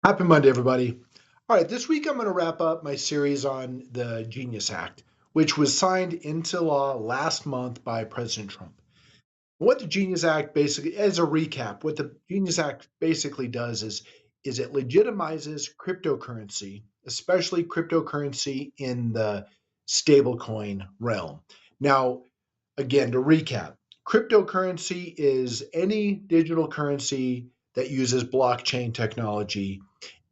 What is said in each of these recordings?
Happy Monday, everybody. All right, this week I'm going to wrap up my series on the Genius Act, which was signed into law last month by President Trump. What the Genius Act basically, as a recap, what the Genius Act basically does is it legitimizes cryptocurrency, especially cryptocurrency in the stablecoin realm. Now, again, to recap, cryptocurrency is any digital currency that uses blockchain technology,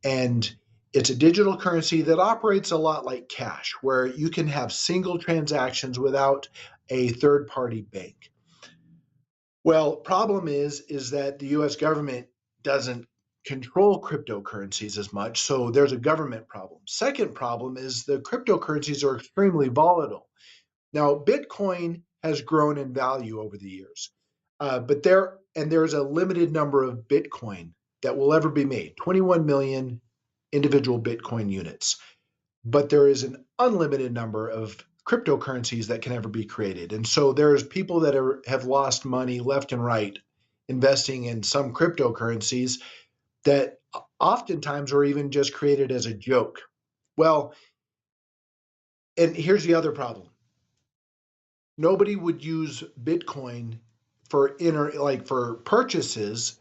and it's a digital currency that operates a lot like cash, where you can have single transactions without a third party bank. Well, problem is that the US government doesn't control cryptocurrencies as much, so there's a government problem. Second problem is the cryptocurrencies are extremely volatile. Now, Bitcoin has grown in value over the years, but there's a limited number of Bitcoin that will ever be made, 21 million individual Bitcoin units. But there is an unlimited number of cryptocurrencies that can ever be created. And so there's people that have lost money left and right investing in some cryptocurrencies that oftentimes are even just created as a joke. Well, and here's the other problem. Nobody would use Bitcoin for purchases,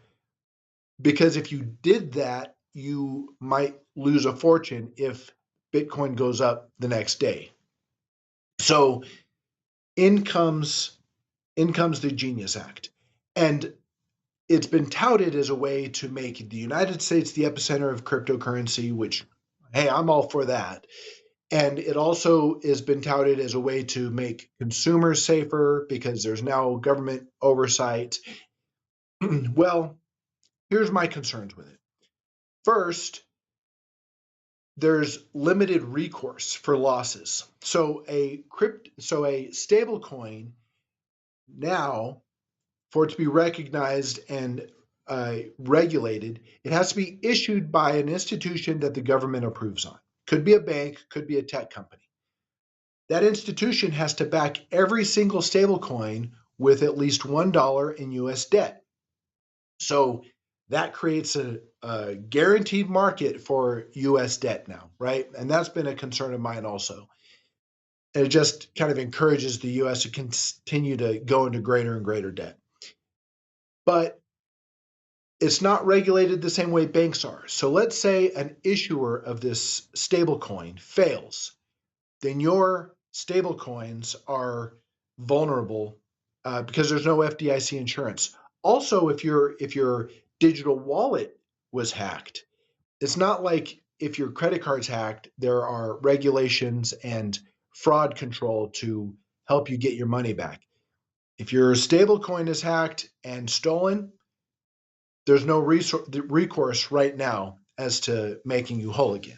because if you did that, you might lose a fortune if Bitcoin goes up the next day. So in comes in comes the Genius Act. And it's been touted as a way to make the United States the epicenter of cryptocurrency, which, hey, I'm all for that. And it also has been touted as a way to make consumers safer because there's now government oversight. Well, here's my concerns with it. First, there's limited recourse for losses. So a stable coin now, for it to be recognized and regulated, it has to be issued by an institution that the government approves on. Could be a bank, could be a tech company. That institution has to back every single stablecoin with at least $1 in US debt. So that creates a guaranteed market for US debt now, right? And that's been a concern of mine also. And it just kind of encourages the US to continue to go into greater and greater debt. But it's not regulated the same way banks are. So let's say an issuer of this stablecoin fails, then your stablecoins are vulnerable because there's no FDIC insurance. Also, if your digital wallet was hacked, it's not like if your credit card's hacked, there are regulations and fraud control to help you get your money back. If your stablecoin is hacked and stolen, there's no recourse right now as to making you whole again.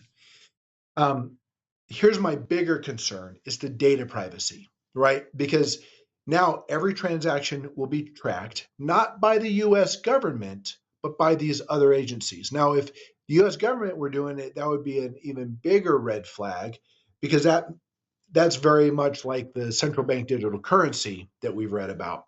Um, Here's my bigger concern is the data privacy, right? Because now every transaction will be tracked, not by the US government, but by these other agencies. Now, if the US government were doing it, that would be an even bigger red flag, because that's very much like the central bank digital currency that we've read about.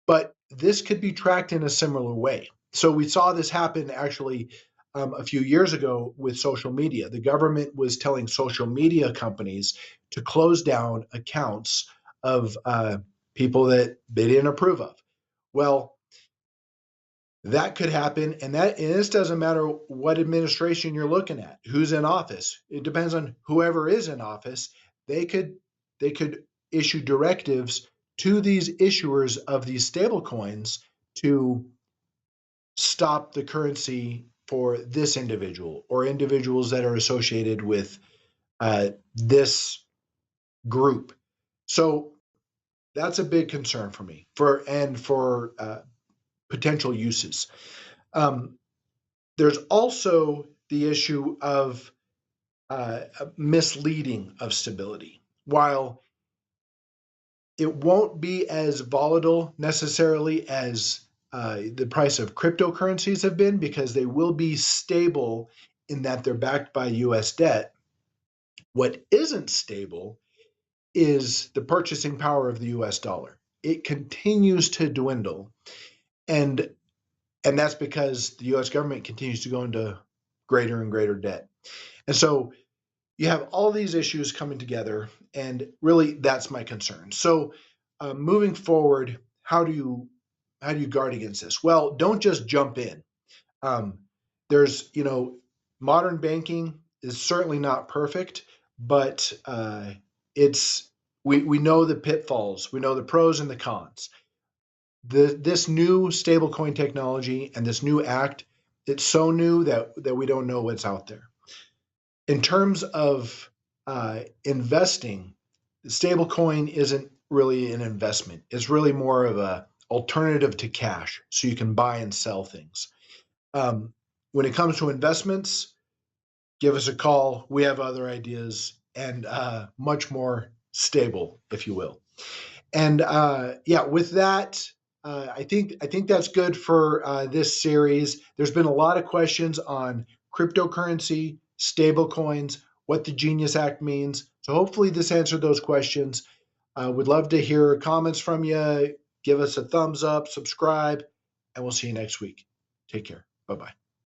But this could be tracked in a similar way. So we saw this happen actually a few years ago with social media. The government was telling social media companies to close down accounts of people that they didn't approve of. Well, that could happen, and this doesn't matter what administration you're looking at, who's in office. It depends on whoever is in office. They could issue directives to these issuers of these stable coins to stop the currency for this individual or individuals that are associated with this group. So that's a big concern for me for potential uses. Um, there's also the issue of misleading of stability. While it won't be as volatile necessarily as the price of cryptocurrencies have been, because they will be stable in that they're backed by US debt. What isn't stable is the purchasing power of the US dollar. It continues to dwindle. And that's because the US government continues to go into greater and greater debt. And so you have all these issues coming together, and really that's my concern. So moving forward, how do you guard against this? Well, don't just jump in. Um, there's, modern banking is certainly not perfect, but it's we know the pitfalls, we know the pros and the cons. This new stablecoin technology and this new act, it's so new that we don't know what's out there. In terms of investing, stablecoin isn't really an investment. It's really more of a alternative to cash, so you can buy and sell things. When it comes to investments, give us a call. We have other ideas and much more stable, if you will. And yeah, with that, I think that's good for this series. There's been a lot of questions on cryptocurrency, stable coins, what the Genius Act means. So hopefully this answered those questions. Would love to hear comments from you. Give us a thumbs up, subscribe, and we'll see you next week. Take care. Bye-bye.